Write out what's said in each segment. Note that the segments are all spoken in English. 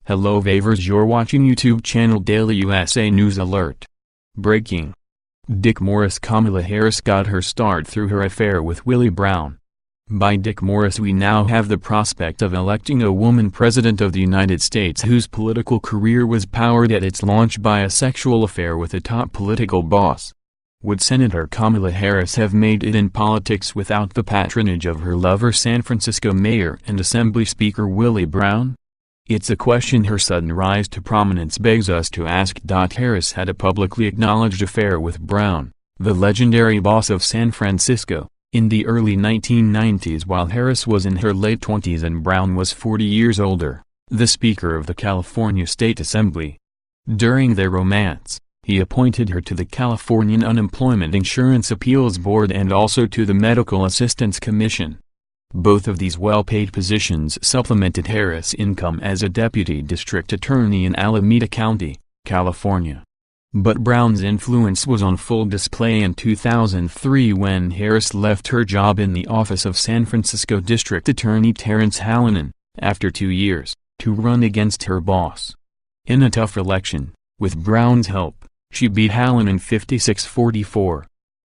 Hello Vavers, you're watching YouTube channel Daily USA News Alert. Breaking. Dick Morris. Kamala Harris got her start through her affair with Willie Brown. By Dick Morris we now have the prospect of electing a woman president of the United States whose political career was powered at its launch by a sexual affair with a top political boss. Would Senator Kamala Harris have made it in politics without the patronage of her lover San Francisco Mayor and Assembly Speaker Willie Brown? It's a question her sudden rise to prominence begs us to ask. Harris had a publicly acknowledged affair with Brown, the legendary boss of San Francisco, in the early 1990s while Harris was in her late 20s and Brown was 40 years older, the Speaker of the California State Assembly. During their romance, he appointed her to the California Unemployment Insurance Appeals Board and also to the Medical Assistance Commission. Both of these well-paid positions supplemented Harris' income as a deputy district attorney in Alameda County, California. But Brown's influence was on full display in 2003 when Harris left her job in the office of San Francisco District Attorney Terrence Hallinan, after 2 years, to run against her boss. In a tough election, with Brown's help, she beat Hallinan 56-44.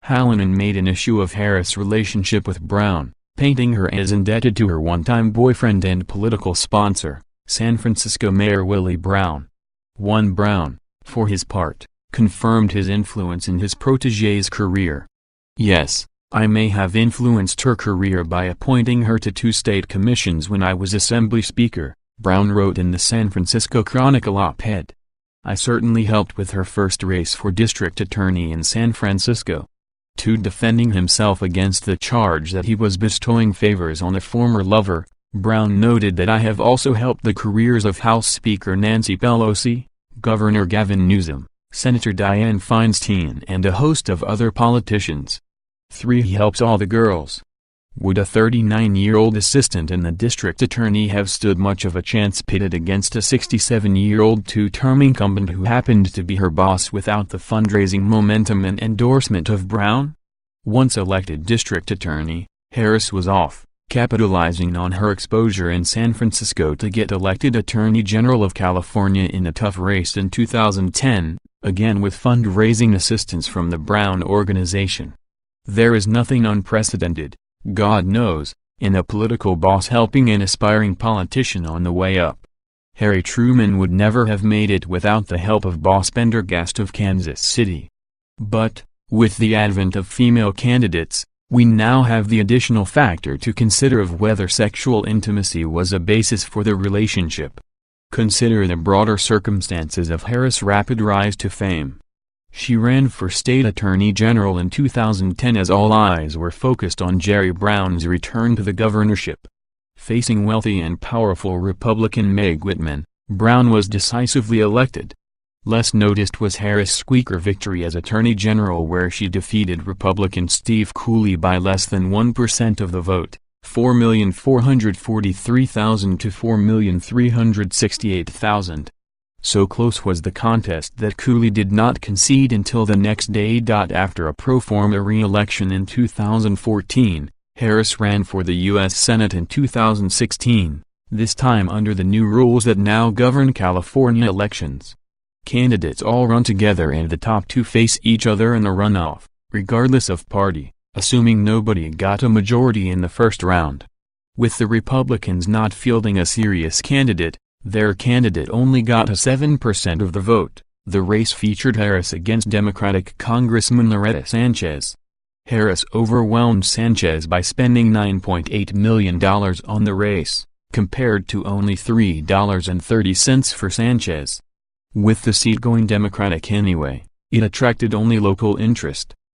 Hallinan made an issue of Harris' relationship with Brown, painting her as indebted to her one-time boyfriend and political sponsor, San Francisco Mayor Willie Brown. Brown, for his part, confirmed his influence in his protégé's career. "Yes, I may have influenced her career by appointing her to 2 state commissions when I was Assembly Speaker," Brown wrote in the San Francisco Chronicle op-ed. "I certainly helped with her first race for district attorney in San Francisco." Defending himself against the charge that he was bestowing favors on a former lover, Brown noted that "I have also helped the careers of House Speaker Nancy Pelosi, Governor Gavin Newsom, Senator Dianne Feinstein and a host of other politicians." He helps all the girls. Would a 39-year-old assistant in the district attorney have stood much of a chance pitted against a 67-year-old 2-term incumbent who happened to be her boss without the fundraising momentum and endorsement of Brown? Once elected district attorney, Harris was off, capitalizing on her exposure in San Francisco to get elected Attorney General of California in a tough race in 2010, again with fundraising assistance from the Brown organization. There is nothing unprecedented, God knows, in a political boss helping an aspiring politician on the way up. Harry Truman would never have made it without the help of boss Pendergast of Kansas City. But, with the advent of female candidates, we now have the additional factor to consider of whether sexual intimacy was a basis for the relationship. Consider the broader circumstances of Harris' rapid rise to fame. She ran for state attorney general in 2010 as all eyes were focused on Jerry Brown's return to the governorship. Facing wealthy and powerful Republican Meg Whitman, Brown was decisively elected. Less noticed was Harris' squeaker victory as attorney general where she defeated Republican Steve Cooley by less than 1% of the vote, 4,443,000 to 4,368,000. So close was the contest that Cooley did not concede until the next day. After a pro forma re-election in 2014, Harris ran for the U.S. Senate in 2016, this time under the new rules that now govern California elections. Candidates all run together and the top 2 face each other in a runoff, regardless of party, assuming nobody got a majority in the first round. With the Republicans not fielding a serious candidate, their candidate only got a 7% of the vote. The race featured Harris against Democratic Congressman Loretta Sanchez. Harris overwhelmed Sanchez by spending $9.8 million on the race, compared to only $3.30 for Sanchez. With the seat going Democratic anyway, it attracted only local interest.